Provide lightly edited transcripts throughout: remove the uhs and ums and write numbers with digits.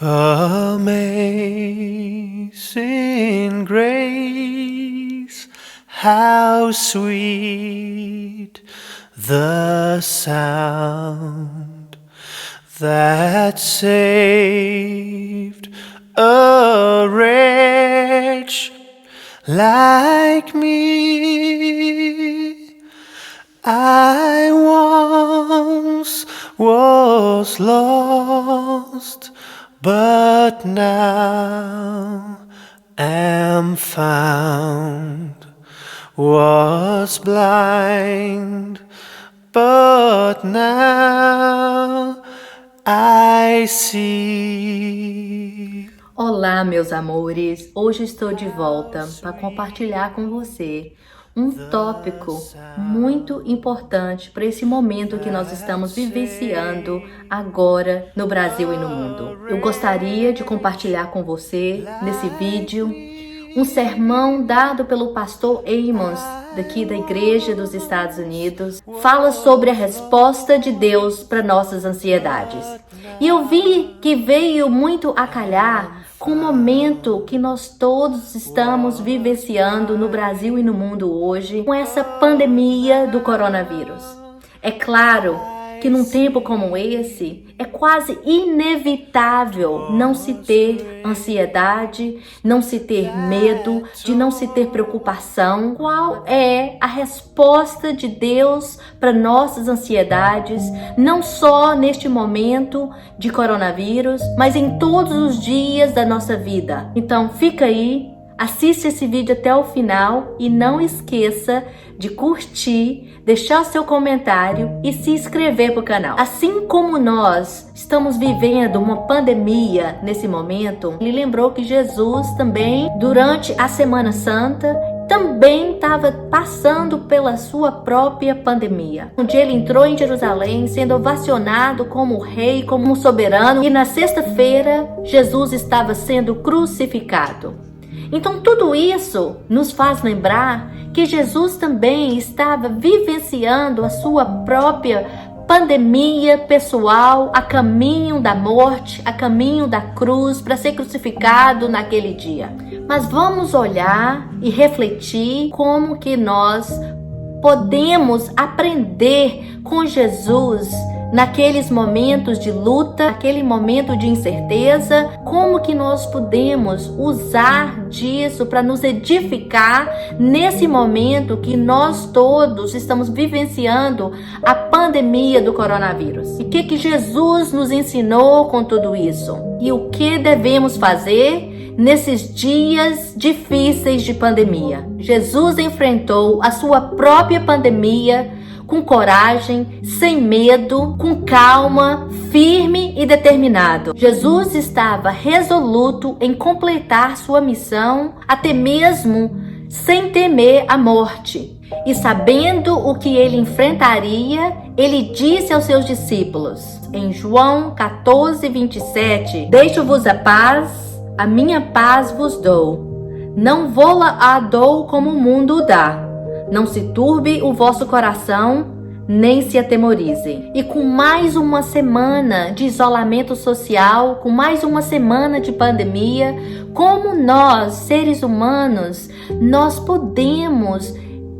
Amazing grace, how sweet the sound that saved a wretch like me. I once was lost, but now am found. Was blind, but now I see. Olá, meus amores! Hoje estou de volta para compartilhar com você um tópico muito importante para esse momento que nós estamos vivenciando agora no Brasil e no mundo. Eu gostaria de compartilhar com você nesse vídeo um sermão dado pelo pastor Amos, daqui da Igreja dos Estados Unidos. Fala sobre a resposta de Deus para nossas ansiedades. E eu vi que veio muito a calhar com o momento que nós todos estamos vivenciando no Brasil e no mundo hoje, com essa pandemia do coronavírus. É claro que num tempo como esse, é quase inevitável não se ter ansiedade, não se ter medo, de não se ter preocupação. Qual é a resposta de Deus para nossas ansiedades, não só neste momento de coronavírus, mas em todos os dias da nossa vida? Então fica aí, assista esse vídeo até o final e não esqueça de curtir, deixar seu comentário e se inscrever para o canal. Assim como nós estamos vivendo uma pandemia nesse momento, ele lembrou que Jesus também, durante a Semana Santa, também estava passando pela sua própria pandemia. Um dia ele entrou em Jerusalém sendo ovacionado como rei, como soberano, e na sexta-feira Jesus estava sendo crucificado. Então tudo isso nos faz lembrar que Jesus também estava vivenciando a sua própria pandemia pessoal, a caminho da morte, a caminho da cruz, para ser crucificado naquele dia. Mas vamos olhar e refletir como que nós podemos aprender com Jesus naqueles momentos de luta, naquele momento de incerteza, como que nós podemos usar disso para nos edificar nesse momento que nós todos estamos vivenciando a pandemia do coronavírus. E o que Jesus nos ensinou com tudo isso? E o que devemos fazer nesses dias difíceis de pandemia? Jesus enfrentou a sua própria pandemia com coragem, sem medo, com calma, firme e determinado. Jesus estava resoluto em completar sua missão, até mesmo sem temer a morte. E sabendo o que ele enfrentaria, ele disse aos seus discípulos, em João 14:27, deixo-vos a paz, a minha paz vos dou. Não vou-la a dou como o mundo o dá. Não se turbe o vosso coração, nem se atemorize. E com mais uma semana de isolamento social, com mais uma semana de pandemia, como nós, seres humanos, nós podemos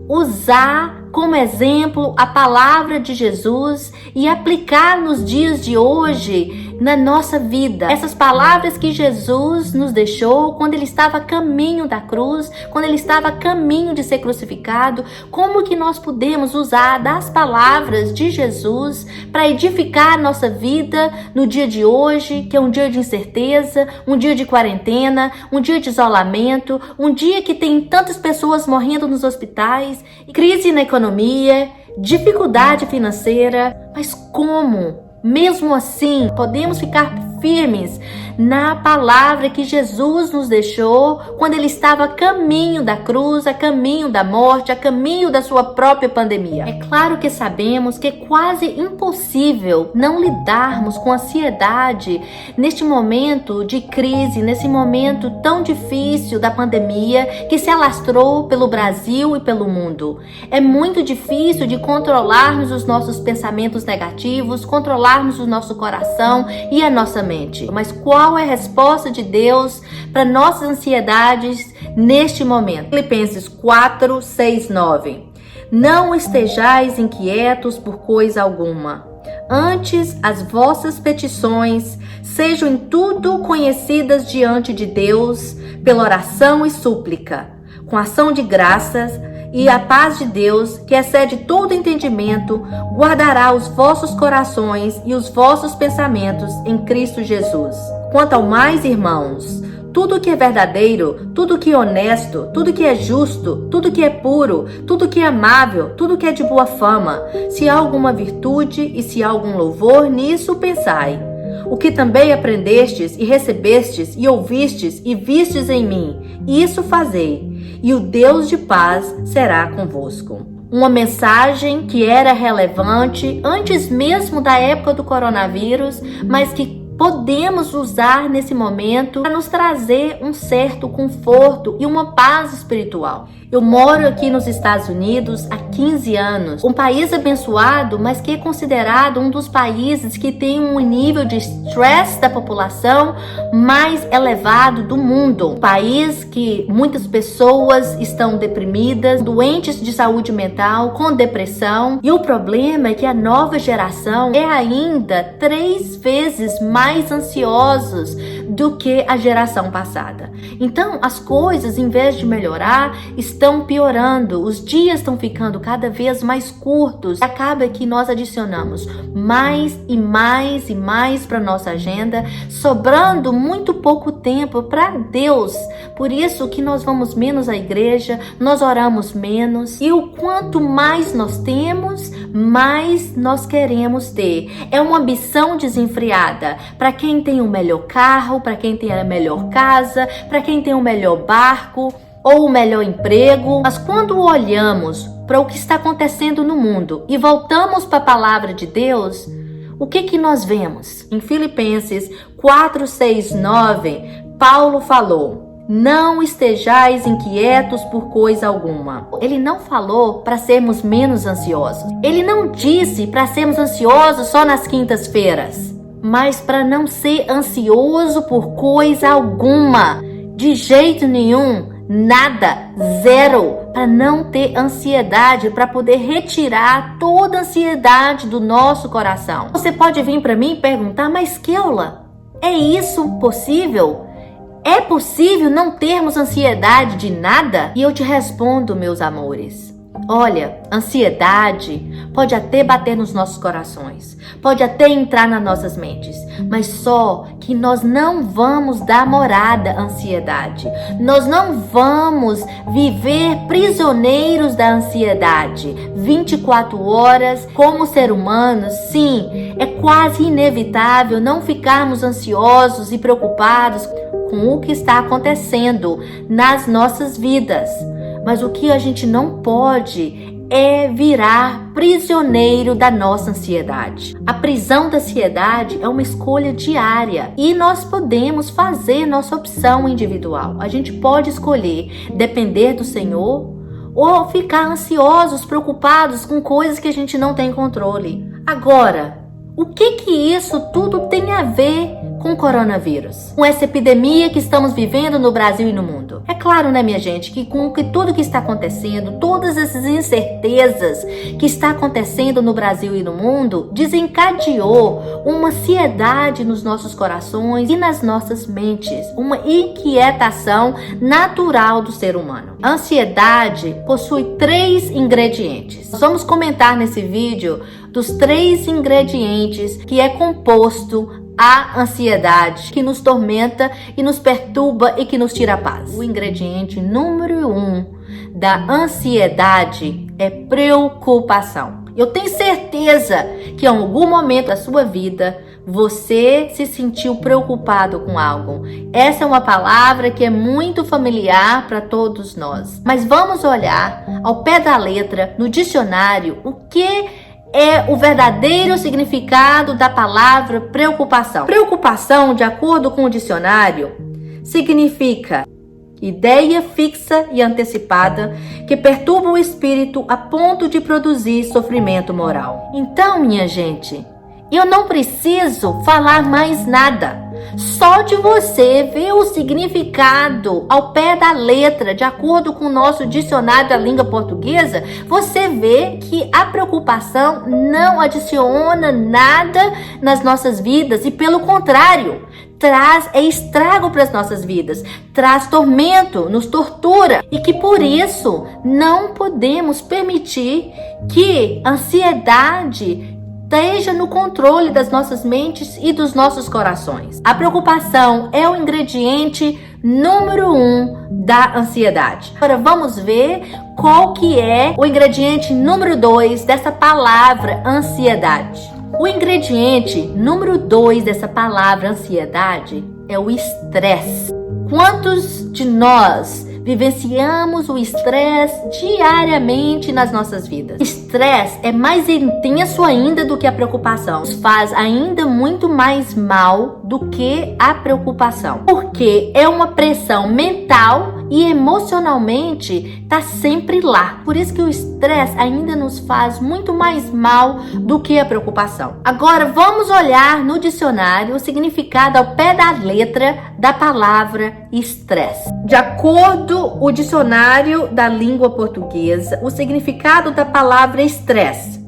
usar como exemplo a palavra de Jesus e aplicar nos dias de hoje na nossa vida. Essas palavras que Jesus nos deixou quando ele estava a caminho da cruz, quando ele estava a caminho de ser crucificado, como que nós podemos usar das palavras de Jesus para edificar a nossa vida no dia de hoje, que é um dia de incerteza, um dia de quarentena, um dia de isolamento, um dia que tem tantas pessoas morrendo nos hospitais, crise na economia, dificuldade financeira. Mas como? Mesmo assim, podemos ficar firmes na palavra que Jesus nos deixou quando ele estava a caminho da cruz, a caminho da morte, a caminho da sua própria pandemia. É claro que sabemos que é quase impossível não lidarmos com ansiedade neste momento de crise, nesse momento tão difícil da pandemia que se alastrou pelo Brasil e pelo mundo. É muito difícil de controlarmos os nossos pensamentos negativos, controlarmos o nosso coração e a nossa mente. mente. Mas qual é a resposta de Deus para nossas ansiedades neste momento? Filipenses 4, 6, 9. Não estejais inquietos por coisa alguma. Antes, as vossas petições sejam em tudo conhecidas diante de Deus, pela oração e súplica, com ação de graças, e a paz de Deus, que excede todo entendimento, guardará os vossos corações e os vossos pensamentos em Cristo Jesus. Quanto ao mais, irmãos, tudo que é verdadeiro, tudo que é honesto, tudo que é justo, tudo que é puro, tudo que é amável, tudo que é de boa fama, se há alguma virtude e se há algum louvor, nisso pensai. O que também aprendestes e recebestes e ouvistes e vistes em mim, isso fazei, e o Deus de paz será convosco. Uma mensagem que era relevante antes mesmo da época do coronavírus, mas que podemos usar nesse momento para nos trazer um certo conforto e uma paz espiritual. Eu moro aqui nos Estados Unidos há 15 anos, um país abençoado, mas que é considerado um dos países que tem um nível de estresse da população mais elevado do mundo. Um país que muitas pessoas estão deprimidas, doentes de saúde mental, com depressão. E o problema é que a nova geração é ainda 3 vezes mais ansiosos do que a geração passada. Então, as coisas, em vez de melhorar, estão piorando. Os dias estão ficando cada vez mais curtos. Acaba que nós adicionamos mais e mais e mais para nossa agenda, sobrando muito pouco tempo para Deus. Por isso que nós vamos menos à igreja, nós oramos menos. E o quanto mais nós temos, mais nós queremos ter. É uma ambição desenfreada. Para quem tem o melhor carro, para quem tem a melhor casa, para quem tem o melhor barco ou o melhor emprego. Mas quando olhamos para o que está acontecendo no mundo e voltamos para a palavra de Deus, o que nós vemos? Em Filipenses 4, 6, 9, Paulo falou: não estejais inquietos por coisa alguma. Ele não falou para sermos menos ansiosos. Ele não disse para sermos ansiosos só nas quintas-feiras, mas para não ser ansioso por coisa alguma, de jeito nenhum, nada, zero, para não ter ansiedade, para poder retirar toda a ansiedade do nosso coração. Você pode vir para mim e perguntar: mas Keula, é isso possível? É possível não termos ansiedade de nada? E eu te respondo, meus amores. Olha, ansiedade pode até bater nos nossos corações, pode até entrar nas nossas mentes, mas só que nós não vamos dar morada à ansiedade. Nós não vamos viver prisioneiros da ansiedade 24 horas como ser humano. Sim, é quase inevitável não ficarmos ansiosos e preocupados com o que está acontecendo nas nossas vidas. Mas o que a gente não pode é virar prisioneiro da nossa ansiedade. A prisão da ansiedade é uma escolha diária e nós podemos fazer nossa opção individual. A gente pode escolher depender do Senhor ou ficar ansiosos, preocupados com coisas que a gente não tem controle. Agora, o que isso tudo tem a ver com o coronavírus? Com essa epidemia que estamos vivendo no Brasil e no mundo? É claro, né, minha gente, que com tudo que está acontecendo, todas essas incertezas que está acontecendo no Brasil e no mundo, desencadeou uma ansiedade nos nossos corações e nas nossas mentes, uma inquietação natural do ser humano. A ansiedade possui 3 ingredientes. Nós vamos comentar nesse vídeo dos 3 ingredientes que é composto a ansiedade, que nos tormenta e nos perturba e que nos tira a paz. O ingrediente número 1 da ansiedade é preocupação. Eu tenho certeza que em algum momento da sua vida você se sentiu preocupado com algo. Essa é uma palavra que é muito familiar para todos nós. Mas vamos olhar ao pé da letra no dicionário o que é o verdadeiro significado da palavra preocupação. Preocupação, de acordo com o dicionário, significa ideia fixa e antecipada que perturba o espírito a ponto de produzir sofrimento moral. Então, minha gente, Eu não preciso falar mais nada. Só de você ver o significado ao pé da letra, de acordo com o nosso dicionário da língua portuguesa, você vê que a preocupação não adiciona nada nas nossas vidas e, pelo contrário, traz estrago para as nossas vidas, traz tormento, nos tortura, e que por isso não podemos permitir que a ansiedade esteja no controle das nossas mentes e dos nossos corações. A preocupação é o ingrediente número 1 da ansiedade. Agora vamos ver qual que é o ingrediente número 2 dessa palavra ansiedade. O ingrediente número 2 dessa palavra ansiedade é o estresse. Quantos de nós vivenciamos o estresse diariamente nas nossas vidas? O estresse é mais intenso ainda do que a preocupação. Nos faz ainda muito mais mal do que a preocupação. Porque é uma pressão mental e emocionalmente está sempre lá. Por isso que o estresse ainda nos faz muito mais mal do que a preocupação. Agora vamos olhar no dicionário o significado ao pé da letra da palavra estresse. De acordo com o dicionário da língua portuguesa, o significado da palavra estresse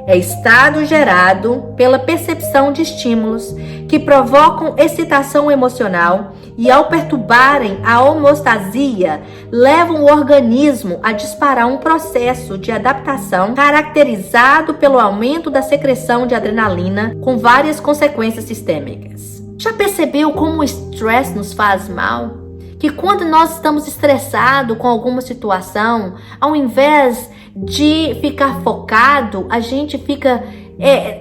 é estado gerado pela percepção de estímulos que provocam excitação emocional e, ao perturbarem a homeostasia, levam o organismo a disparar um processo de adaptação caracterizado pelo aumento da secreção de adrenalina, com várias consequências sistêmicas. Já percebeu como o estresse nos faz mal? Que quando nós estamos estressados com alguma situação, ao invés de ficar focado, a gente fica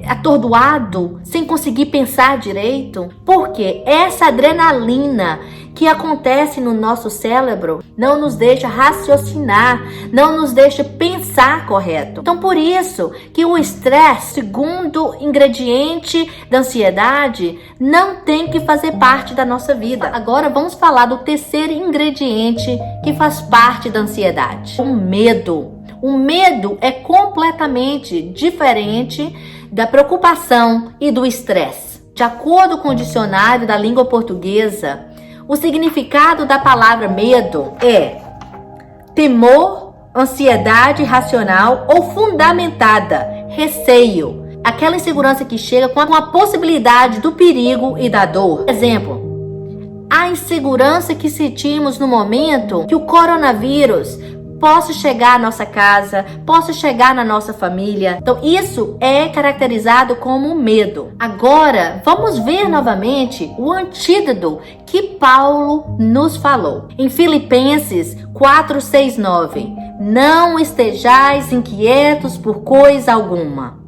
atordoado, sem conseguir pensar direito. Porque essa adrenalina que acontece no nosso cérebro não nos deixa raciocinar, não nos deixa pensar correto. Então, por isso que o estresse, segundo ingrediente da ansiedade, não tem que fazer parte da nossa vida. Agora vamos falar do terceiro ingrediente que faz parte da ansiedade: o medo. O medo é completamente diferente da preocupação e do estresse. De acordo com o dicionário da língua portuguesa, o significado da palavra medo é temor, ansiedade irracional ou fundamentada, receio, aquela insegurança que chega com a possibilidade do perigo e da dor. Por exemplo, a insegurança que sentimos no momento que o coronavírus possa chegar à nossa casa, possa chegar na nossa família. Então, isso é caracterizado como medo. Agora, vamos ver novamente o antídoto que Paulo nos falou. Em Filipenses 4:6-9, não estejais inquietos por coisa alguma.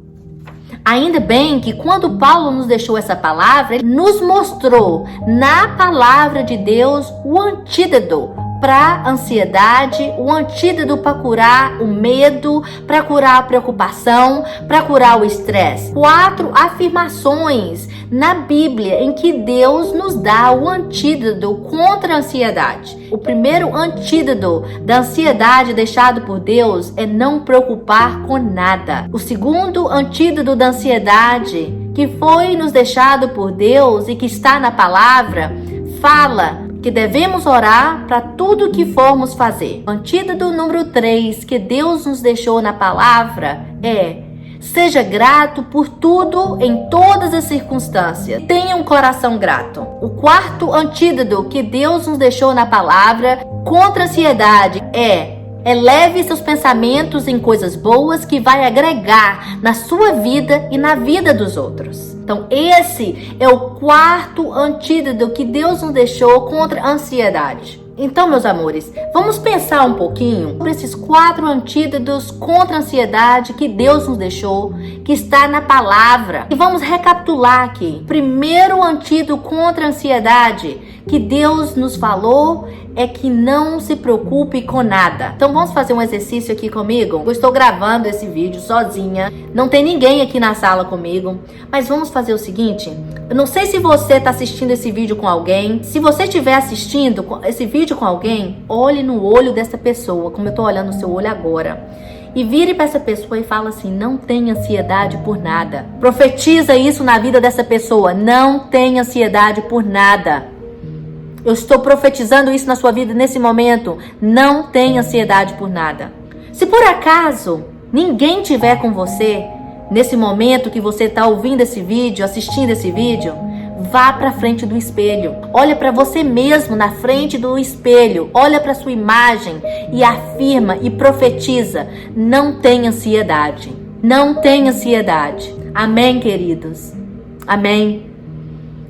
Ainda bem que quando Paulo nos deixou essa palavra, ele nos mostrou na palavra de Deus o antídoto para a ansiedade, o antídoto para curar o medo, para curar a preocupação, para curar o estresse. 4 afirmações na Bíblia em que Deus nos dá o antídoto contra a ansiedade. O primeiro antídoto da ansiedade deixado por Deus é não preocupar com nada. O segundo antídoto da ansiedade que foi nos deixado por Deus e que está na palavra, fala que devemos orar para tudo que formos fazer. O antídoto número 3 que Deus nos deixou na palavra é: seja grato por tudo em todas as circunstâncias. Tenha um coração grato. O quarto antídoto que Deus nos deixou na palavra contra a ansiedade é: eleve seus pensamentos em coisas boas que vai agregar na sua vida e na vida dos outros. Então, esse é o quarto antídoto que Deus nos deixou contra a ansiedade. Então, meus amores, vamos pensar um pouquinho sobre esses 4 antídotos contra a ansiedade que Deus nos deixou, que está na palavra. E vamos recapitular aqui. Primeiro antídoto contra a ansiedade que Deus nos falou é que não se preocupe com nada. Então vamos fazer um exercício aqui comigo? Eu estou gravando esse vídeo sozinha, não tem ninguém aqui na sala comigo, mas vamos fazer o seguinte: eu não sei se você está assistindo esse vídeo com alguém. Se você estiver assistindo esse vídeo com alguém, olhe no olho dessa pessoa, como eu estou olhando no seu olho agora. e vire para essa pessoa e fala assim: não tenha ansiedade por nada. Profetiza isso na vida dessa pessoa: não tenha ansiedade por nada. Eu estou profetizando isso na sua vida nesse momento. Não tenha ansiedade por nada. Se por acaso ninguém estiver com você nesse momento que você está ouvindo esse vídeo, assistindo esse vídeo, vá para frente do espelho. Olha para você mesmo na frente do espelho. Olha para sua imagem e afirma e profetiza: não tenha ansiedade. Não tenha ansiedade. Amém, queridos? Amém.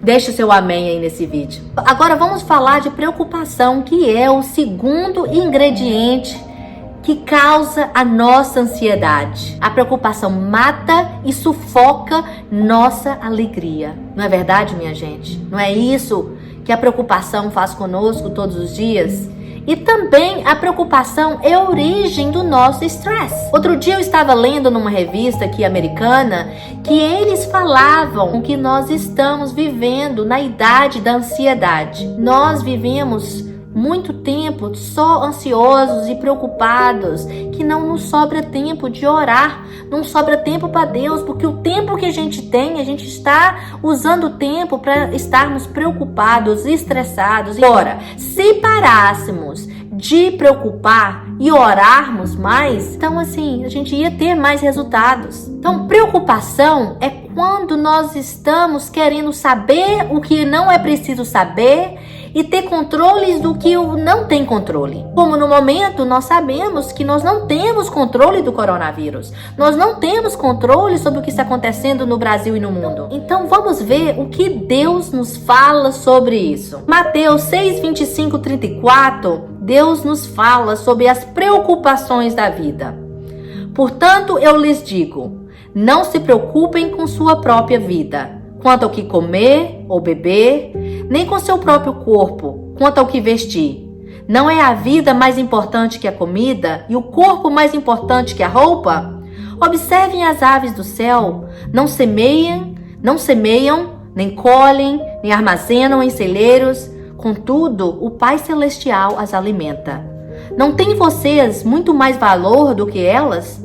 Deixa o seu amém aí nesse vídeo. Agora vamos falar de preocupação, que é o segundo ingrediente que causa a nossa ansiedade. A preocupação mata e sufoca nossa alegria. Não é verdade, minha gente? Não é isso que a preocupação faz conosco todos os dias? E também a preocupação é a origem do nosso estresse. Outro dia eu estava lendo numa revista aqui americana que eles falavam que nós estamos vivendo na idade da ansiedade. Nós vivemos muito tempo só ansiosos e preocupados, que não nos sobra tempo de orar, não sobra tempo para Deus, porque o tempo que a gente tem, a gente está usando o tempo para estarmos preocupados, estressados. Ora, se parássemos de preocupar e orarmos mais, então assim, a gente ia ter mais resultados. Então, preocupação é quando nós estamos querendo saber o que não é preciso saber e ter controles do que não tem controle. Como no momento nós sabemos que nós não temos controle do coronavírus. Nós não temos controle sobre o que está acontecendo no Brasil e no mundo. Então vamos ver o que Deus nos fala sobre isso. Mateus 6, 25, 34, Deus nos fala sobre as preocupações da vida. Portanto, eu lhes digo, não se preocupem com sua própria vida, quanto ao que comer ou beber, nem com seu próprio corpo, quanto ao que vestir. Não é a vida mais importante que a comida e o corpo mais importante que a roupa? Observem as aves do céu, não semeiam, nem colhem, nem armazenam em celeiros, contudo, o Pai Celestial as alimenta. Não têm vocês muito mais valor do que elas?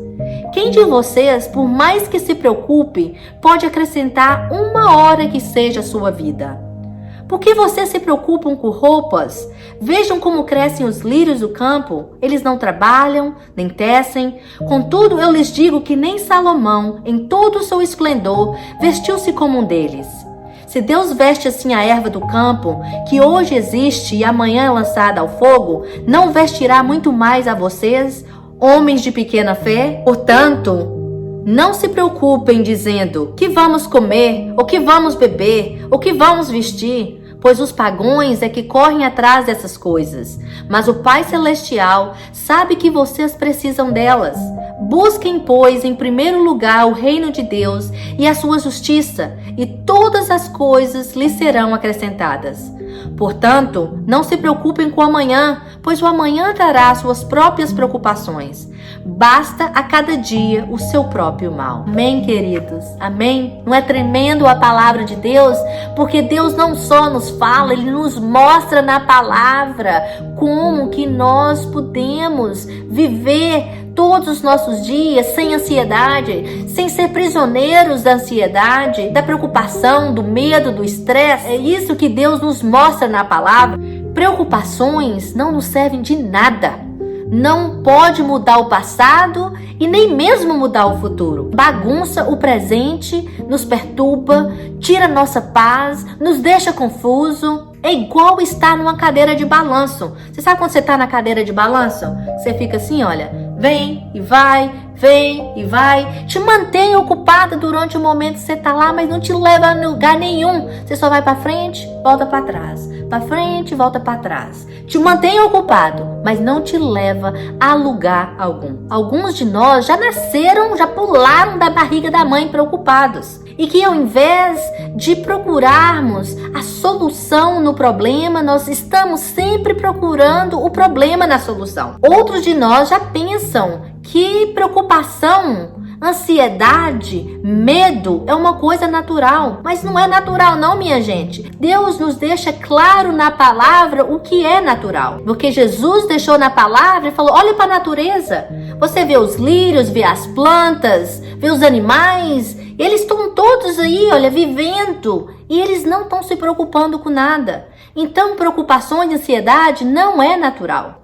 Quem de vocês, por mais que se preocupe, pode acrescentar uma hora que seja a sua vida? Por que vocês se preocupam com roupas? Vejam como crescem os lírios do campo. Eles não trabalham, nem tecem. Contudo, eu lhes digo que nem Salomão, em todo o seu esplendor, vestiu-se como um deles. Se Deus veste assim a erva do campo, que hoje existe e amanhã é lançada ao fogo, não vestirá muito mais a vocês, homens de pequena fé? Portanto, não se preocupem dizendo: que vamos comer, ou que vamos beber, ou que vamos vestir, pois os pagãos é que correm atrás dessas coisas. Mas o Pai Celestial sabe que vocês precisam delas. Busquem, pois, em primeiro lugar o reino de Deus e a sua justiça, e todas as coisas lhes serão acrescentadas. Portanto, não se preocupem com o amanhã, pois o amanhã trará suas próprias preocupações. Basta a cada dia o seu próprio mal. Amém, queridos? Amém? Não é tremendo a palavra de Deus? Porque Deus não só nos fala, Ele nos mostra na palavra como que nós podemos viver todos os nossos dias sem ansiedade, sem ser prisioneiros da ansiedade, da preocupação, do medo, do estresse. É isso que Deus nos mostra na palavra. Preocupações não nos servem de nada. Não pode mudar o passado e nem mesmo mudar o futuro. Bagunça o presente, nos perturba, tira nossa paz, nos deixa confuso. É igual estar numa cadeira de balanço. Você sabe quando você está na cadeira de balanço? Você fica assim, olha, vem e vai, te mantém ocupada durante o momento que você está lá, mas não te leva a lugar nenhum. Você só vai para frente, volta para trás, para frente, volta para trás. Te mantém ocupado, mas não te leva a lugar algum. Alguns de nós já nasceram, já pularam da barriga da mãe preocupados. E que ao invés de procurarmos a solução no problema, nós estamos sempre procurando o problema na solução. Outros de nós já pensam que preocupação Ansiedade, medo é uma coisa natural, mas não é natural não, minha gente. Deus nos deixa claro na palavra o que é natural, porque Jesus deixou na palavra e falou, olha para a natureza, você vê os lírios, vê as plantas, vê os animais, eles estão todos aí, olha, vivendo, e eles não estão se preocupando com nada. Então, preocupações e ansiedade não é natural.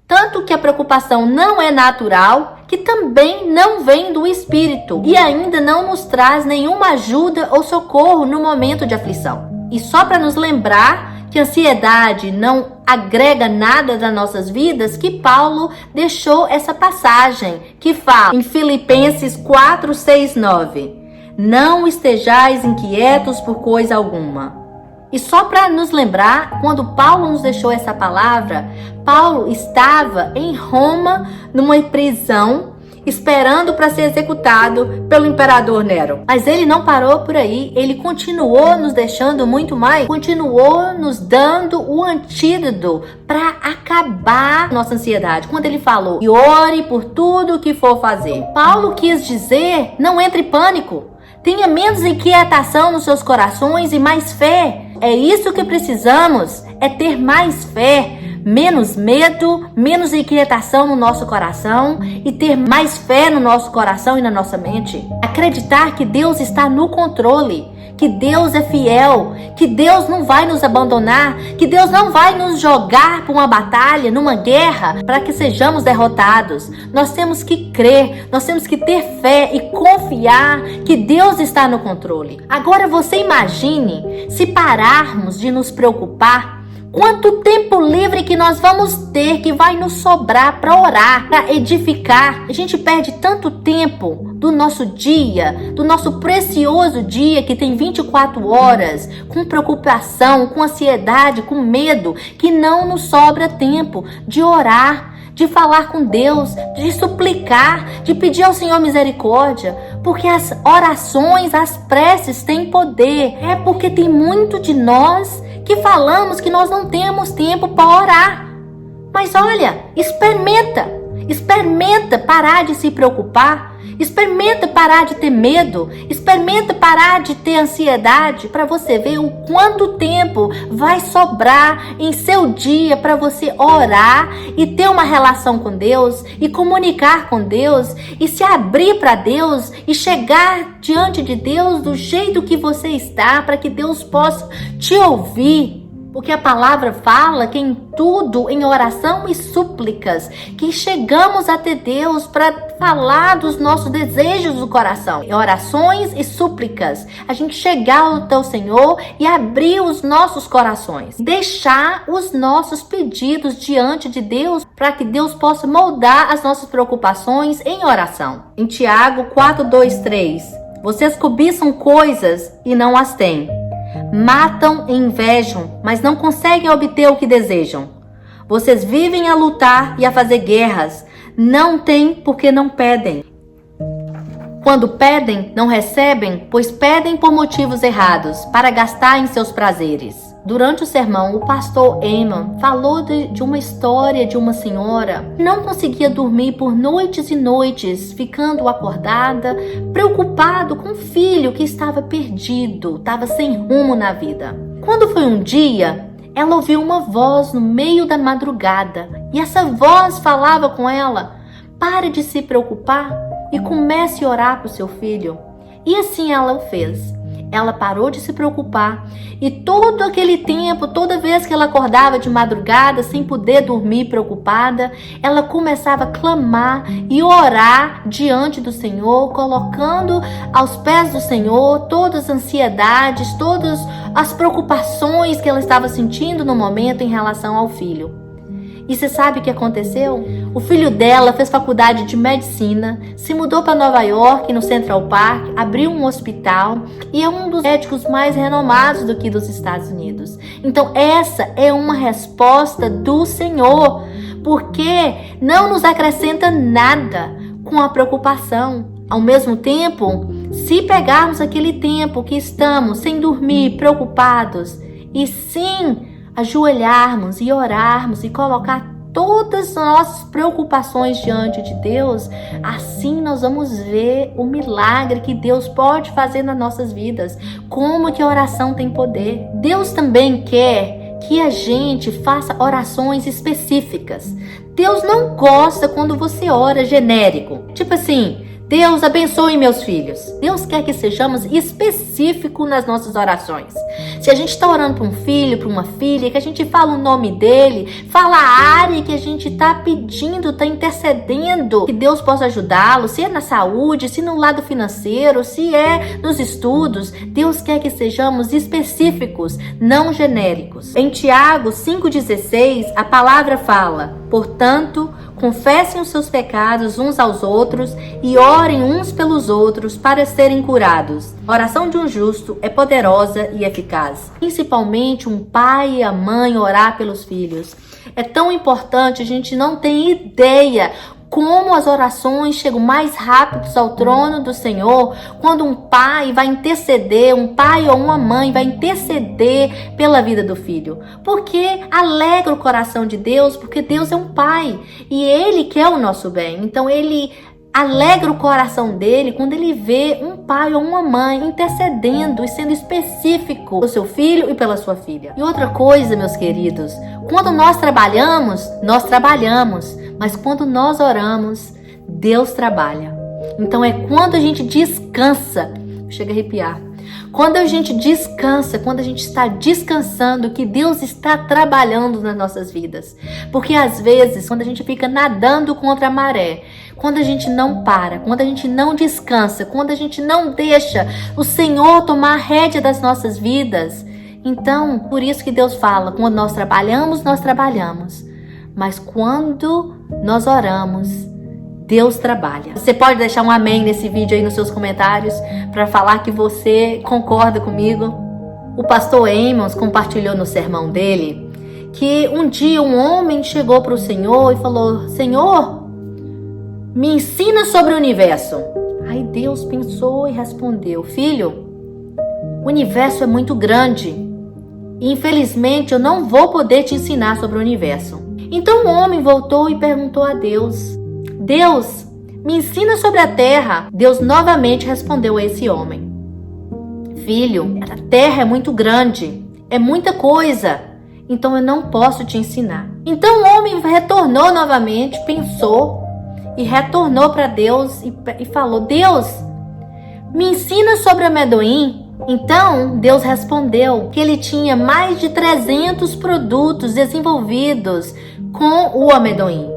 Tanto que a preocupação não é natural, que também não vem do Espírito e ainda não nos traz nenhuma ajuda ou socorro no momento de aflição. E só para nos lembrar que a ansiedade não agrega nada das nossas vidas, que Paulo deixou essa passagem que fala em Filipenses 4, 6, 9. Não estejais inquietos por coisa alguma. E só para nos lembrar, quando Paulo nos deixou essa palavra, Paulo estava em Roma, numa prisão, esperando para ser executado pelo imperador Nero. Mas ele não parou por aí, ele continuou nos deixando muito mais, continuou nos dando o antídoto para acabar nossa ansiedade. Quando ele falou, e ore por tudo que for fazer. Paulo quis dizer, não entre em pânico. Tenha menos inquietação nos seus corações e mais fé. É isso que precisamos, é ter mais fé, menos medo, menos inquietação no nosso coração e ter mais fé no nosso coração e na nossa mente. Acreditar que Deus está no controle, que Deus é fiel, que Deus não vai nos abandonar, que Deus não vai nos jogar para uma batalha, numa guerra, para que sejamos derrotados. Nós temos que crer, nós temos que ter fé e confiar que Deus está no controle. Agora você imagine se pararmos de nos preocupar, quanto tempo livre que nós vamos ter, que vai nos sobrar para orar, para edificar. A gente perde tanto tempo do nosso dia, do nosso precioso dia que tem 24 horas, com preocupação, com ansiedade, com medo, que não nos sobra tempo de orar, de falar com Deus, de suplicar, de pedir ao Senhor misericórdia, porque as orações, as preces têm poder. É porque tem muito de nós que falamos que nós não temos tempo para orar. Mas olha, experimenta parar de se preocupar, experimenta parar de ter medo, experimenta parar de ter ansiedade, para você ver o quanto tempo vai sobrar em seu dia para você orar e ter uma relação com Deus e comunicar com Deus e se abrir para Deus e chegar diante de Deus do jeito que você está, para que Deus possa te ouvir. Porque a palavra fala que em tudo, em oração e súplicas, que chegamos até Deus para falar dos nossos desejos do coração. Em orações e súplicas, a gente chegar até o Senhor e abrir os nossos corações. Deixar os nossos pedidos diante de Deus para que Deus possa moldar as nossas preocupações em oração. Em Tiago 4, 2, 3. Vocês cobiçam coisas e não as têm. Matam e invejam, mas não conseguem obter o que desejam. Vocês vivem a lutar e a fazer guerras. Não têm porque não pedem. Quando pedem, não recebem, pois pedem por motivos errados, para gastar em seus prazeres. Durante o sermão, o pastor Eamon falou de uma história de uma senhora que não conseguia dormir por noites e noites, ficando acordada, preocupado com o filho que estava perdido, estava sem rumo na vida. Quando foi um dia, ela ouviu uma voz no meio da madrugada e essa voz falava com ela: pare de se preocupar e comece a orar para o seu filho. E assim ela o fez. Ela parou de se preocupar e todo aquele tempo, toda vez que ela acordava de madrugada sem poder dormir preocupada, ela começava a clamar e orar diante do Senhor, colocando aos pés do Senhor todas as ansiedades, todas as preocupações que ela estava sentindo no momento em relação ao filho. E você sabe o que aconteceu? O filho dela fez faculdade de medicina, se mudou para Nova York, no Central Park, abriu um hospital e é um dos médicos mais renomados do que dos Estados Unidos. Então essa é uma resposta do Senhor, porque não nos acrescenta nada com a preocupação. Ao mesmo tempo, se pegarmos aquele tempo que estamos sem dormir, preocupados, e sim ajoelharmos e orarmos e colocar todas as nossas preocupações diante de Deus, assim nós vamos ver o milagre que Deus pode fazer nas nossas vidas. Como que a oração tem poder. Deus também quer que a gente faça orações específicas. Deus não gosta quando você ora genérico. Tipo assim, Deus abençoe meus filhos. Deus quer que sejamos específicos nas nossas orações. Se a gente está orando para um filho, para uma filha, que a gente fala o nome dele, fala a área que a gente está pedindo, está intercedendo, que Deus possa ajudá-lo, se é na saúde, se no lado financeiro, se é nos estudos. Deus quer que sejamos específicos, não genéricos. Em Tiago 5,16, a palavra fala: portanto, confessem os seus pecados uns aos outros e orem uns pelos outros para serem curados. A oração de um justo é poderosa e eficaz. Principalmente um pai e a mãe orar pelos filhos. É tão importante, a gente não tem ideia como as orações chegam mais rápidos ao trono do Senhor quando um pai vai interceder, um pai ou uma mãe vai interceder pela vida do filho. Porque alegra o coração de Deus, porque Deus é um pai e Ele quer o nosso bem. Então Ele alegra o coração dele quando ele vê um pai ou uma mãe intercedendo e sendo específico pelo seu filho e pela sua filha. E outra coisa, meus queridos, quando nós trabalhamos, mas quando nós oramos, Deus trabalha. Então é quando a gente descansa, chega a arrepiar, quando a gente descansa, quando a gente está descansando, que Deus está trabalhando nas nossas vidas. Porque às vezes, quando a gente fica nadando contra a maré, quando a gente não para, quando a gente não descansa, quando a gente não deixa o Senhor tomar a rédea das nossas vidas, então, por isso que Deus fala, quando nós trabalhamos, mas quando nós oramos, Deus trabalha. Você pode deixar um amém nesse vídeo aí nos seus comentários para falar que você concorda comigo. O pastor Amos compartilhou no sermão dele que um dia um homem chegou para o Senhor e falou: Senhor, me ensina sobre o universo. Aí Deus pensou e respondeu: filho, o universo é muito grande e infelizmente eu não vou poder te ensinar sobre o universo. Então o homem voltou e perguntou a Deus: Deus, me ensina sobre a terra. Deus novamente respondeu a esse homem: filho, a terra é muito grande, é muita coisa, então eu não posso te ensinar. Então o homem retornou novamente, pensou e retornou para Deus e falou: Deus, me ensina sobre o amendoim. Então Deus respondeu que ele tinha mais de 300 produtos desenvolvidos com o amendoim.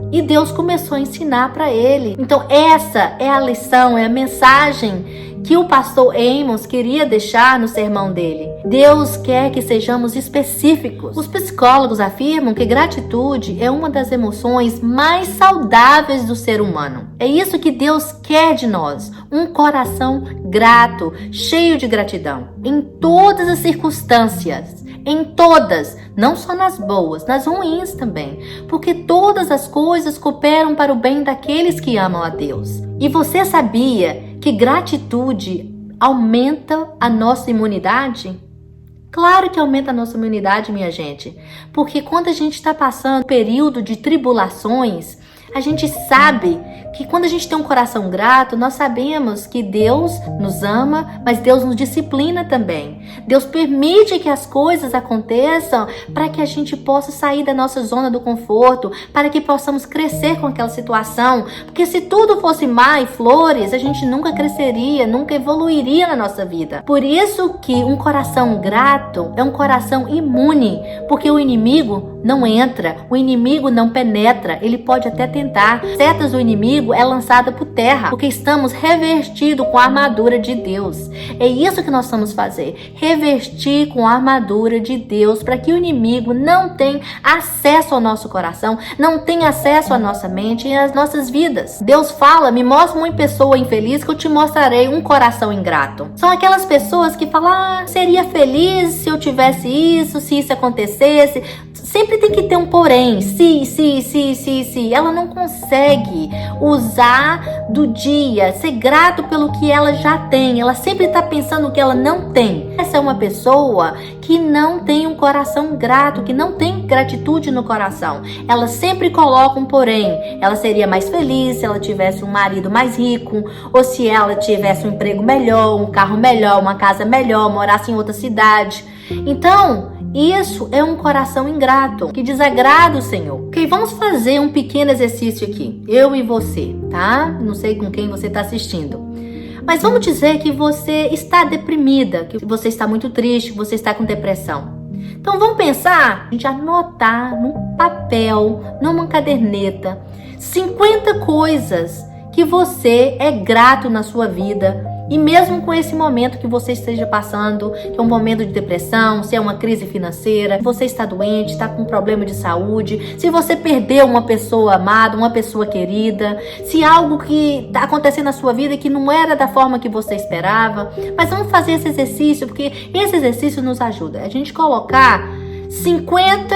E Deus começou a ensinar para ele. Então essa é a lição, é a mensagem que o pastor Amos queria deixar no sermão dele. Deus quer que sejamos específicos. Os psicólogos afirmam que gratitude é uma das emoções mais saudáveis do ser humano. É isso que Deus quer de nós, um coração grato, cheio de gratidão, em todas as circunstâncias. Em todas, não só nas boas, nas ruins também, porque todas as coisas cooperam para o bem daqueles que amam a Deus. E você sabia que gratitude aumenta a nossa imunidade? Claro que aumenta a nossa imunidade, minha gente, porque quando a gente está passando um período de tribulações, a gente sabe que quando a gente tem um coração grato, nós sabemos que Deus nos ama, mas Deus nos disciplina também. Deus permite que as coisas aconteçam para que a gente possa sair da nossa zona do conforto, para que possamos crescer com aquela situação. Porque se tudo fosse mar e flores, a gente nunca cresceria, nunca evoluiria na nossa vida. Por isso que um coração grato é um coração imune, porque o inimigo não entra, o inimigo não penetra, ele pode até tentar. Setas do inimigo é lançada por terra, porque estamos revestidos com a armadura de Deus. É isso que nós vamos fazer, revestir com a armadura de Deus, para que o inimigo não tenha acesso ao nosso coração, não tenha acesso à nossa mente e às nossas vidas. Deus fala: me mostra uma pessoa infeliz que eu te mostrarei um coração ingrato. São aquelas pessoas que falam: seria feliz se eu tivesse isso, se isso acontecesse. sempre tem que ter um porém, se. Ela não consegue usar do dia, ser grato pelo que ela já tem. Ela sempre está pensando no que ela não tem. Essa é uma pessoa que não tem um coração grato, que não tem gratitude no coração. Ela sempre coloca um porém. Ela seria mais feliz se ela tivesse um marido mais rico, ou se ela tivesse um emprego melhor, um carro melhor, uma casa melhor, morasse em outra cidade. Então, isso é um coração ingrato, que desagrada o Senhor. Ok, vamos fazer um pequeno exercício aqui, eu e você, tá? Não sei com quem você está assistindo. Mas vamos dizer que você está deprimida, que você está muito triste, que você está com depressão. Então vamos pensar, a gente anotar num papel, numa caderneta, 50 coisas que você é grato na sua vida. E mesmo com esse momento que você esteja passando, que é um momento de depressão, se é uma crise financeira, você está doente, está com um problema de saúde, se você perdeu uma pessoa amada, uma pessoa querida, se algo que está acontecendo na sua vida que não era da forma que você esperava. Mas vamos fazer esse exercício, porque esse exercício nos ajuda. A gente colocar 50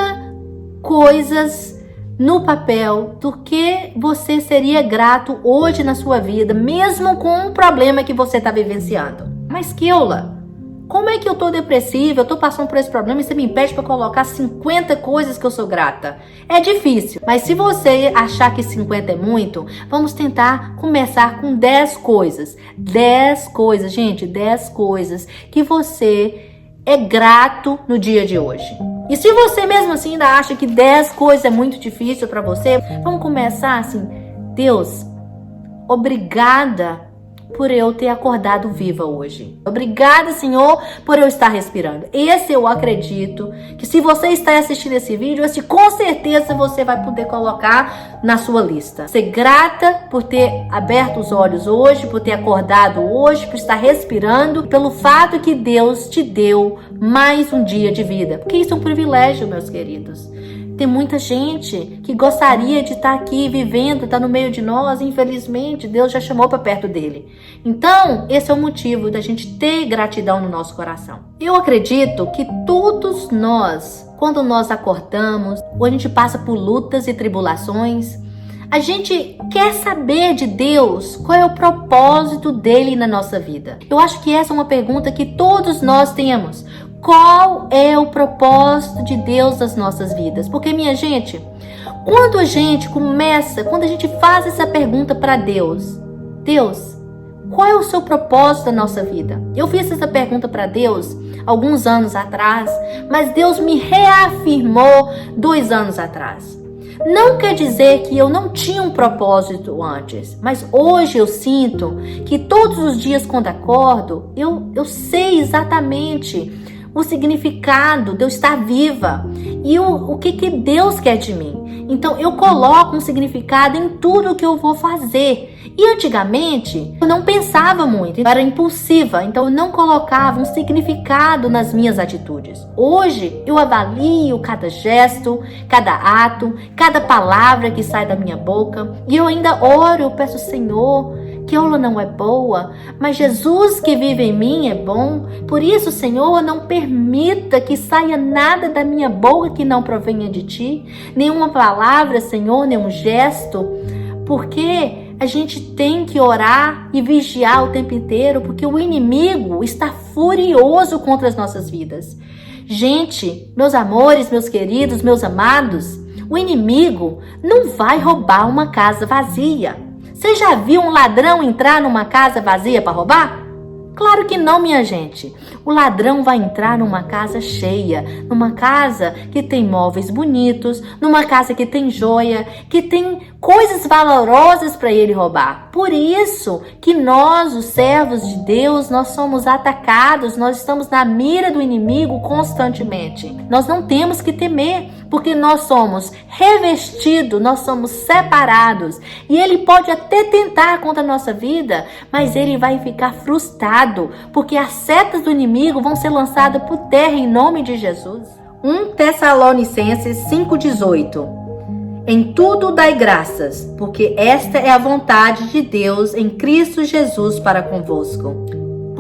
coisas no papel do que você seria grato hoje na sua vida, mesmo com o problema que você está vivenciando. Mas Keula, como é que eu tô depressiva, eu tô passando por esse problema e você me impede para colocar 50 coisas que eu sou grata? É difícil, mas se você achar que 50 é muito, vamos tentar começar com 10 coisas. 10 coisas, gente, 10 coisas que você é grato no dia de hoje. E se você mesmo assim ainda acha que 10 coisas é muito difícil para você, vamos começar assim: Deus, obrigada por eu ter acordado viva hoje. Obrigada, Senhor, por eu estar respirando. Esse eu acredito que se você está assistindo esse vídeo, esse com certeza você vai poder colocar na sua lista. Ser grata por ter aberto os olhos hoje, por ter acordado hoje, por estar respirando, pelo fato que Deus te deu mais um dia de vida. Porque isso é um privilégio, meus queridos. Tem muita gente que gostaria de estar aqui vivendo, estar no meio de nós. Infelizmente, Deus já chamou para perto dele. Então, esse é o motivo da gente ter gratidão no nosso coração. Eu acredito que todos nós, quando nós acordamos, ou a gente passa por lutas e tribulações, a gente quer saber de Deus qual é o propósito dele na nossa vida. Eu acho que essa é uma pergunta que todos nós temos. Qual é o propósito de Deus nas nossas vidas? Porque, minha gente, quando a gente faz essa pergunta para Deus, Deus, qual é o seu propósito da nossa vida? Eu fiz essa pergunta para Deus alguns anos atrás, mas Deus me reafirmou 2 anos atrás. Não quer dizer que eu não tinha um propósito antes, mas hoje eu sinto que todos os dias quando acordo, eu sei exatamente o significado de eu estar viva e o que Deus quer de mim. Então eu coloco um significado em tudo que eu vou fazer. E antigamente eu não pensava muito, eu era impulsiva, então eu não colocava um significado nas minhas atitudes. Hoje eu avalio cada gesto, cada ato, cada palavra que sai da minha boca, e eu ainda oro, eu peço: Senhor, Keula não é boa, mas Jesus que vive em mim é bom. Por isso, Senhor, não permita que saia nada da minha boca que não provenha de Ti. Nenhuma palavra, Senhor, nenhum gesto. Porque a gente tem que orar e vigiar o tempo inteiro, porque o inimigo está furioso contra as nossas vidas. Gente, meus amores, meus queridos, meus amados, o inimigo não vai roubar uma casa vazia. Você já viu um ladrão entrar numa casa vazia para roubar? Claro que não, minha gente. O ladrão vai entrar numa casa cheia, numa casa que tem móveis bonitos, numa casa que tem joia, que tem coisas valorosas para ele roubar. Por isso que nós, os servos de Deus, nós somos atacados, nós estamos na mira do inimigo constantemente. Nós não temos que temer, porque nós somos revestidos, nós somos separados. E ele pode até tentar contra a nossa vida, mas ele vai ficar frustrado, porque as setas do inimigo vão ser lançadas por terra em nome de Jesus. 1 Tessalonicenses 5,18. Em tudo dai graças, porque esta é a vontade de Deus em Cristo Jesus para convosco.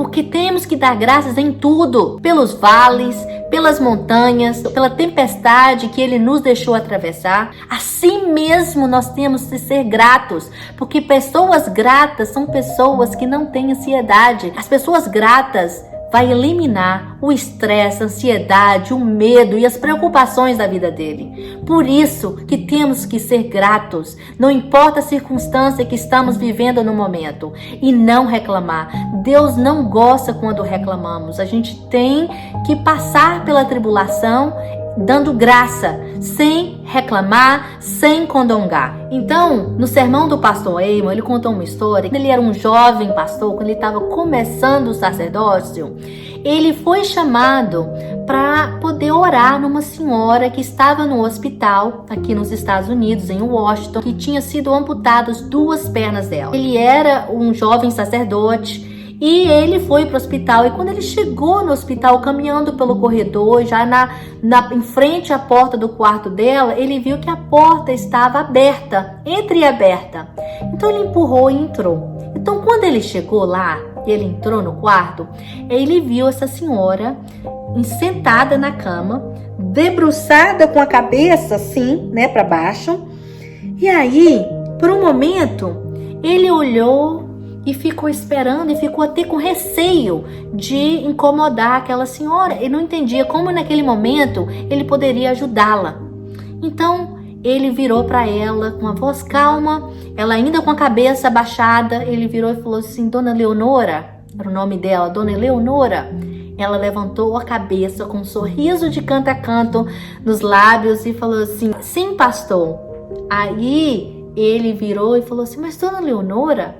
porque temos que dar graças em tudo, pelos vales, pelas montanhas, pela tempestade que Ele nos deixou atravessar. Assim mesmo nós temos que ser gratos, porque pessoas gratas são pessoas que não têm ansiedade. As pessoas gratas vai eliminar o estresse, a ansiedade, o medo e as preocupações da vida dele. Por isso que temos que ser gratos, não importa a circunstância que estamos vivendo no momento, e não reclamar. Deus não gosta quando reclamamos. A gente tem que passar pela tribulação dando graça, sem reclamar, sem condongar. Então, no sermão do pastor Eamon, ele contou uma história. Quando ele era um jovem pastor, quando ele estava começando o sacerdócio, ele foi chamado para poder orar numa senhora que estava no hospital, aqui nos Estados Unidos, em Washington, que tinha sido amputadas 2 pernas dela. Ele era um jovem sacerdote, e ele foi para o hospital, e quando ele chegou no hospital, caminhando pelo corredor, já em frente à porta do quarto dela, ele viu que a porta estava aberta, entreaberta. Então ele empurrou e entrou. Então quando ele chegou lá, ele entrou no quarto, ele viu essa senhora sentada na cama, debruçada com a cabeça assim, né, para baixo. E aí, por um momento, ele olhou e ficou esperando, e ficou até com receio de incomodar aquela senhora. Ele não entendia como naquele momento ele poderia ajudá-la. Então ele virou para ela com a voz calma, ela ainda com a cabeça abaixada. Ele virou e falou assim: Dona Leonora, era o nome dela, Dona Leonora. Ela levantou a cabeça com um sorriso de canto a canto nos lábios e falou assim: sim, pastor. Aí ele virou e falou assim: mas Dona Leonora,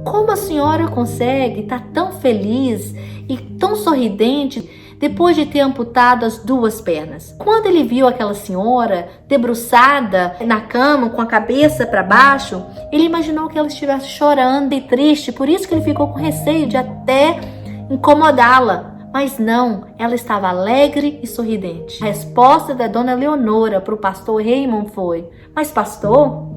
como a senhora consegue estar tão feliz e tão sorridente depois de ter amputado as 2 pernas? Quando ele viu aquela senhora debruçada na cama com a cabeça para baixo, ele imaginou que ela estivesse chorando e triste, por isso que ele ficou com receio de até incomodá-la. Mas não, ela estava alegre e sorridente. A resposta da Dona Leonora para o pastor Eamon foi: mas pastor,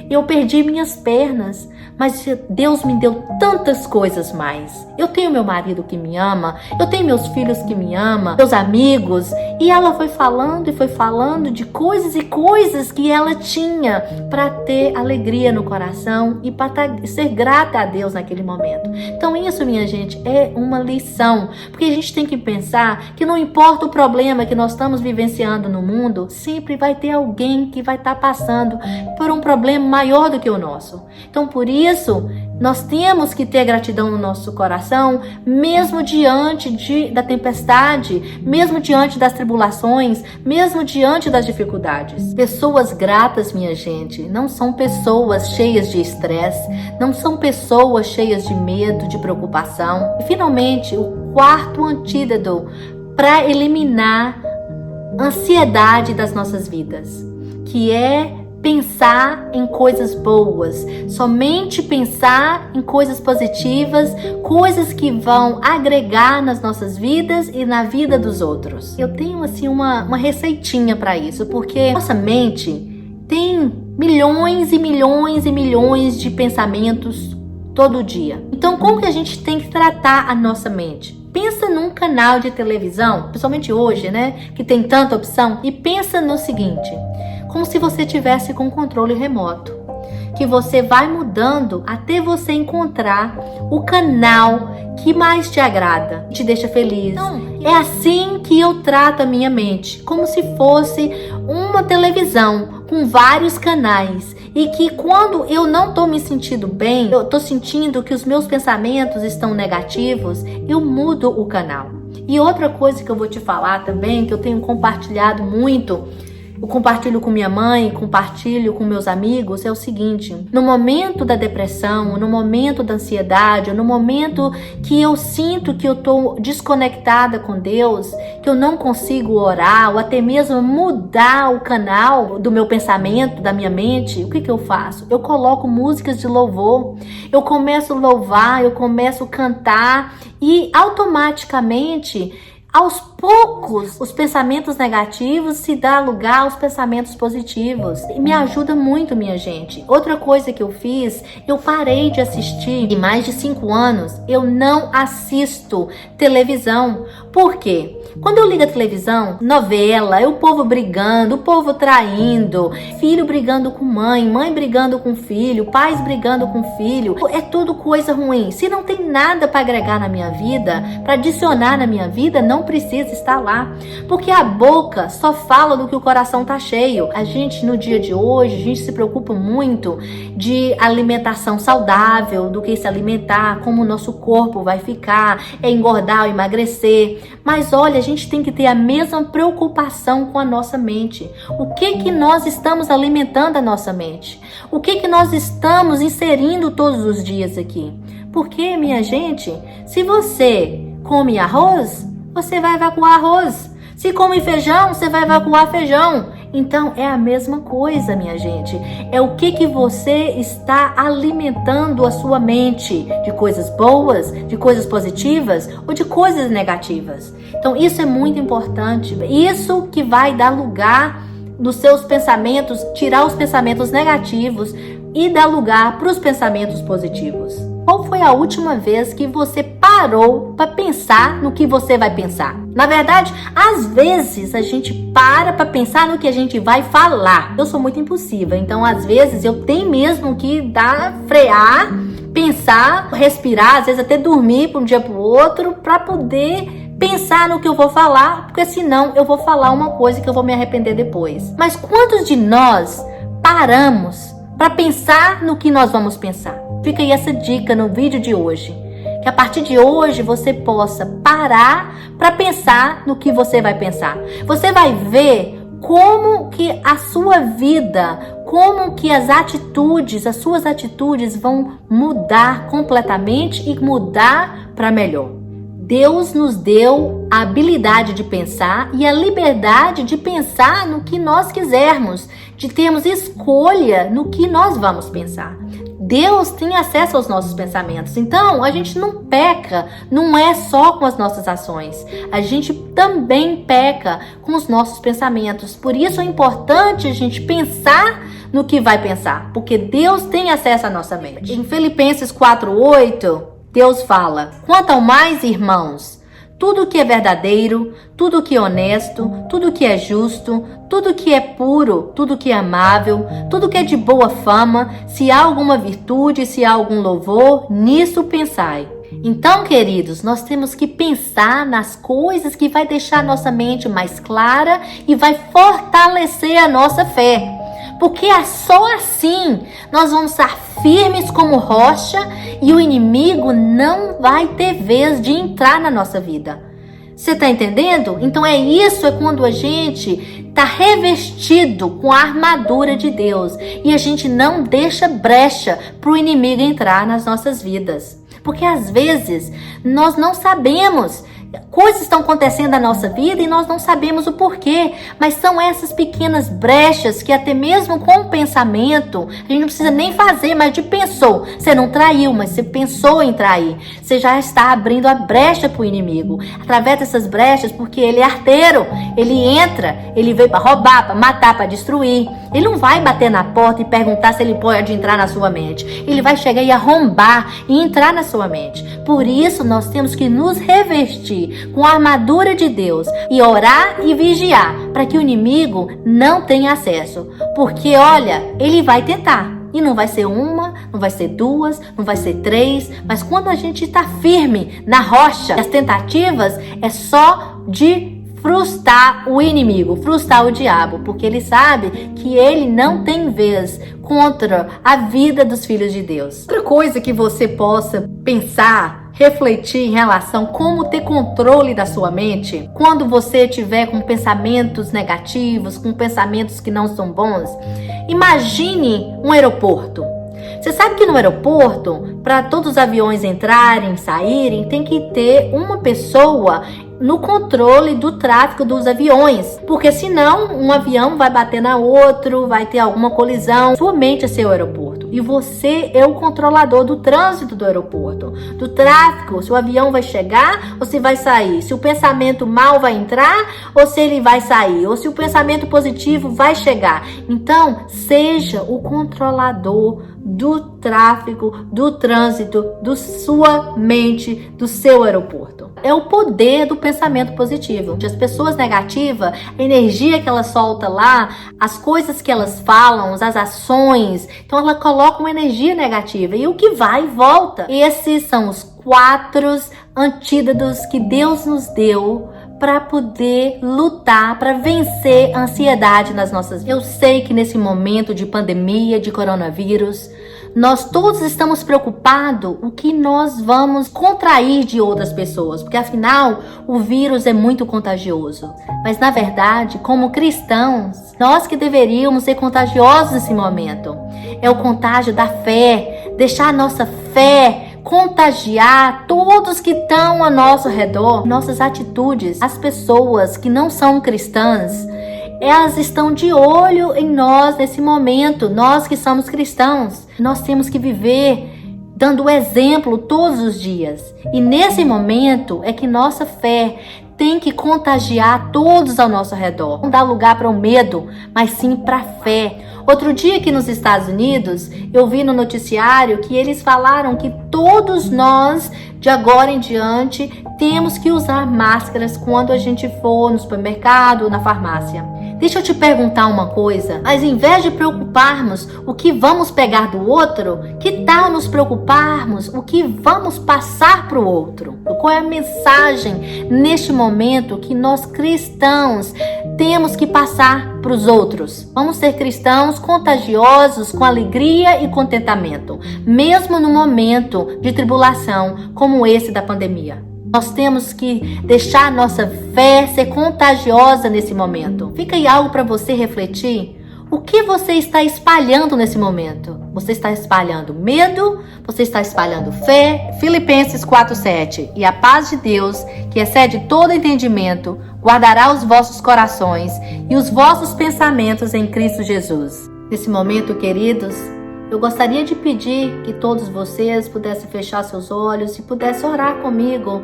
eu perdi minhas pernas, mas Deus me deu tantas coisas mais. Eu tenho meu marido que me ama, eu tenho meus filhos que me amam, meus amigos. E ela foi falando e foi falando de coisas e coisas que ela tinha para ter alegria no coração e para ser grata a Deus naquele momento. Então isso, minha gente, é uma lição, porque a gente tem que pensar que não importa o problema que nós estamos vivenciando no mundo, sempre vai ter alguém que vai estar passando por um problema maior do que o nosso. Então por isso nós temos que ter gratidão no nosso coração, mesmo diante da tempestade, mesmo diante das tribulações, mesmo diante das dificuldades. Pessoas gratas, minha gente, não são pessoas cheias de estresse, não são pessoas cheias de medo, de preocupação. E finalmente, o 4º antídoto para eliminar a ansiedade das nossas vidas, que é pensar em coisas boas, somente pensar em coisas positivas, coisas que vão agregar nas nossas vidas e na vida dos outros. Eu tenho assim uma receitinha para isso, porque nossa mente tem milhões e milhões e milhões de pensamentos todo dia. Então como que a gente tem que tratar a nossa mente? Pensa num canal de televisão, principalmente hoje, né, que tem tanta opção, e pensa no seguinte: como se você tivesse com um controle remoto, que você vai mudando até você encontrar o canal que mais te agrada, te deixa feliz. Então, é assim que eu trato a minha mente, como se fosse uma televisão com vários canais, e que quando eu não tô me sentindo bem, eu tô sentindo que os meus pensamentos estão negativos, eu mudo o canal. E outra coisa que eu vou te falar também, que eu tenho compartilhado muito, eu compartilho com minha mãe, compartilho com meus amigos, é o seguinte: no momento da depressão, no momento da ansiedade, no momento que eu sinto que eu tô desconectada com Deus, que eu não consigo orar, ou até mesmo mudar o canal do meu pensamento, da minha mente, o que eu faço? Eu coloco músicas de louvor, eu começo a louvar, eu começo a cantar, e automaticamente aos poucos, os pensamentos negativos se dá lugar aos pensamentos positivos. E me ajuda muito, minha gente. Outra coisa que eu fiz, eu parei de assistir. Em mais de 5 anos, eu não assisto televisão. Por quê? Quando eu ligo a televisão, novela, é o povo brigando, o povo traindo, filho brigando com mãe, mãe brigando com filho, pais brigando com filho. É tudo coisa ruim. Se não tem nada para agregar na minha vida, para adicionar na minha vida, não precisa estar lá. Porque a boca só fala do que o coração tá cheio. A gente, no dia de hoje, a gente se preocupa muito de alimentação saudável, do que se alimentar, como o nosso corpo vai ficar, é engordar ou emagrecer. Mas olha, a gente tem que ter a mesma preocupação com a nossa mente. O que nós estamos alimentando a nossa mente? O que nós estamos inserindo todos os dias aqui? Porque, minha gente, se você come arroz, você vai evacuar arroz. Se come feijão, você vai evacuar feijão. Então, é a mesma coisa, minha gente. É o que você está alimentando a sua mente de coisas boas, de coisas positivas ou de coisas negativas. Então, isso é muito importante. Isso que vai dar lugar nos seus pensamentos, tirar os pensamentos negativos e dar lugar para os pensamentos positivos. Qual foi a última vez que você parou para pensar no que você vai pensar? Na verdade, às vezes a gente para pensar no que a gente vai falar. Eu sou muito impulsiva, então às vezes eu tenho mesmo que frear, pensar, respirar, às vezes até dormir para um dia para o outro, para poder pensar no que eu vou falar, porque senão eu vou falar uma coisa que eu vou me arrepender depois. Mas quantos de nós paramos para pensar no que nós vamos pensar? Fica aí essa dica no vídeo de hoje. Que a partir de hoje você possa parar para pensar no que você vai pensar. Você vai ver como que a sua vida, como que as suas atitudes vão mudar completamente e mudar para melhor. Deus nos deu a habilidade de pensar e a liberdade de pensar no que nós quisermos, de termos escolha no que nós vamos pensar. Deus tem acesso aos nossos pensamentos, então a gente não peca, não é só com as nossas ações, a gente também peca com os nossos pensamentos. Por isso é importante a gente pensar no que vai pensar, porque Deus tem acesso à nossa mente. Em Filipenses 4:8, Deus fala: quanto ao mais, irmãos, tudo que é verdadeiro, tudo que é honesto, tudo que é justo, tudo que é puro, tudo que é amável, tudo que é de boa fama, se há alguma virtude, se há algum louvor, nisso pensai. Então, queridos, nós temos que pensar nas coisas que vai deixar a nossa mente mais clara e vai fortalecer a nossa fé. Porque é só assim nós vamos estar firmes como rocha e o inimigo não vai ter vez de entrar na nossa vida. Você está entendendo? Então é quando a gente está revestido com a armadura de Deus e a gente não deixa brecha para o inimigo entrar nas nossas vidas. Porque às vezes nós não sabemos. Coisas estão acontecendo na nossa vida e nós não sabemos o porquê, mas são essas pequenas brechas que até mesmo com o pensamento, a gente não precisa nem fazer, mas de pensou. Você não traiu, mas você pensou em trair. Você já está abrindo a brecha para o inimigo. Através dessas brechas, porque ele é arteiro, ele entra, ele veio para roubar, para matar, para destruir. Ele não vai bater na porta e perguntar se ele pode entrar na sua mente. Ele vai chegar e arrombar e entrar na sua mente. Por isso, nós temos que nos revestir com a armadura de Deus e orar e vigiar para que o inimigo não tenha acesso. Porque, olha, ele vai tentar. E não vai ser uma, não vai ser duas, não vai ser três. Mas quando a gente está firme na rocha, as tentativas é só de frustrar o inimigo, frustrar o diabo, porque ele sabe que ele não tem vez contra a vida dos filhos de Deus. Outra coisa que você possa pensar, refletir em relação a como ter controle da sua mente, quando você tiver com pensamentos negativos, com pensamentos que não são bons, imagine um aeroporto. Você sabe que no aeroporto, para todos os aviões entrarem, saírem, tem que ter uma pessoa no controle do tráfego dos aviões, porque senão um avião vai bater na outro, vai ter alguma colisão. Sua mente é seu aeroporto e você é o controlador do trânsito do aeroporto, do tráfego, se o avião vai chegar ou se vai sair, se o pensamento mal vai entrar ou se ele vai sair, ou se o pensamento positivo vai chegar. Então, seja o controlador do tráfego, do trânsito, da sua mente, do seu aeroporto. É o poder do pensamento positivo. As pessoas negativas, a energia que elas soltam lá, as coisas que elas falam, as ações, então ela coloca uma energia negativa e o que vai e volta. Esses são os 4 antídotos que Deus nos deu para poder lutar, para vencer a ansiedade nas nossas vidas. Eu sei que nesse momento de pandemia, de coronavírus, nós todos estamos preocupados o que nós vamos contrair de outras pessoas, porque afinal o vírus é muito contagioso. Mas na verdade, como cristãos, nós que deveríamos ser contagiosos nesse momento. É o contágio da fé, deixar a nossa fé contagiar todos que estão ao nosso redor. Nossas atitudes, as pessoas que não são cristãs, elas estão de olho em nós nesse momento. Nós que somos cristãos, nós temos que viver dando exemplo todos os dias. E nesse momento é que nossa fé tem que contagiar todos ao nosso redor. Não dá lugar para o medo, mas sim para a fé. Outro dia aqui nos Estados Unidos, eu vi no noticiário que eles falaram que todos nós, de agora em diante, temos que usar máscaras quando a gente for no supermercado, na farmácia. Deixa eu te perguntar uma coisa, mas em vez de preocuparmos o que vamos pegar do outro, que tal nos preocuparmos o que vamos passar para o outro? Qual é a mensagem neste momento que nós cristãos temos que passar para os outros? Vamos ser cristãos contagiosos com alegria e contentamento, mesmo no momento de tribulação como esse da pandemia. Nós temos que deixar nossa fé ser contagiosa nesse momento. Fica aí algo para você refletir. O que você está espalhando nesse momento? Você está espalhando medo? Você está espalhando fé? Filipenses 4:7. E a paz de Deus, que excede todo entendimento, guardará os vossos corações e os vossos pensamentos em Cristo Jesus. Nesse momento, queridos, eu gostaria de pedir que todos vocês pudessem fechar seus olhos e pudessem orar comigo.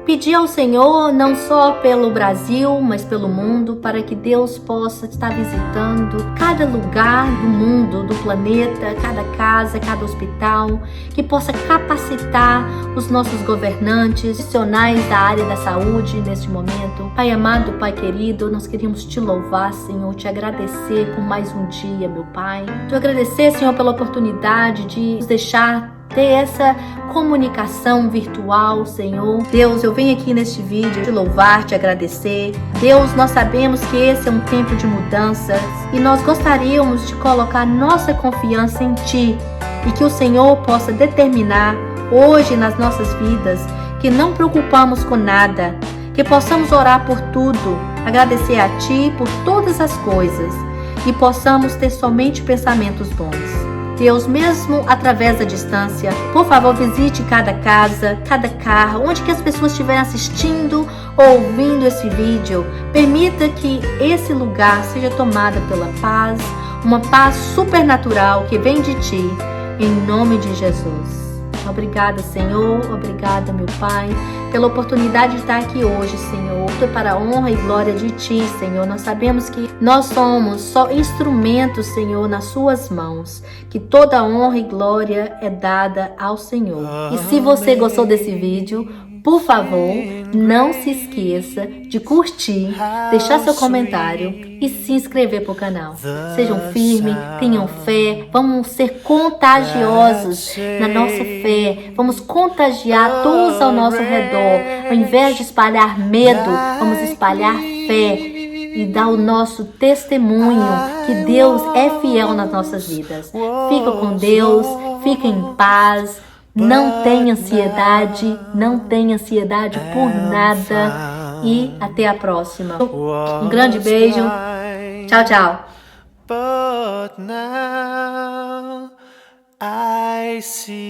Pedir ao Senhor, não só pelo Brasil, mas pelo mundo, para que Deus possa estar visitando cada lugar do mundo, do planeta, cada casa, cada hospital, que possa capacitar os nossos governantes, profissionais da área da saúde neste momento. Pai amado, Pai querido, nós queríamos te louvar, Senhor, te agradecer por mais um dia, meu Pai. Te agradecer, Senhor, pela oportunidade de nos deixar ter essa comunicação virtual, Senhor. Deus, eu venho aqui neste vídeo te louvar, te agradecer. Deus, nós sabemos que esse é um tempo de mudanças e nós gostaríamos de colocar nossa confiança em Ti e que o Senhor possa determinar hoje nas nossas vidas que não preocupamos com nada, que possamos orar por tudo, agradecer a Ti por todas as coisas e possamos ter somente pensamentos bons. Deus, mesmo através da distância, por favor, visite cada casa, cada carro, onde que as pessoas estiverem assistindo ou ouvindo esse vídeo. Permita que esse lugar seja tomado pela paz, uma paz supernatural que vem de Ti, em nome de Jesus. Obrigada, Senhor. Obrigada, meu Pai, pela oportunidade de estar aqui hoje, Senhor. Para a honra e glória de Ti, Senhor. Nós sabemos que nós somos só instrumentos, Senhor, nas Suas mãos. Que toda a honra e glória é dada ao Senhor. E se você gostou desse vídeo, por favor, não se esqueça de curtir, deixar seu comentário e se inscrever para o canal. Sejam firmes, tenham fé, vamos ser contagiosos na nossa fé. Vamos contagiar todos ao nosso redor. Ao invés de espalhar medo, vamos espalhar fé e dar o nosso testemunho que Deus é fiel nas nossas vidas. Fica com Deus, fica em paz. Não tenha ansiedade, não tenha ansiedade por nada e até a próxima. Um grande beijo. Tchau, tchau. But now I see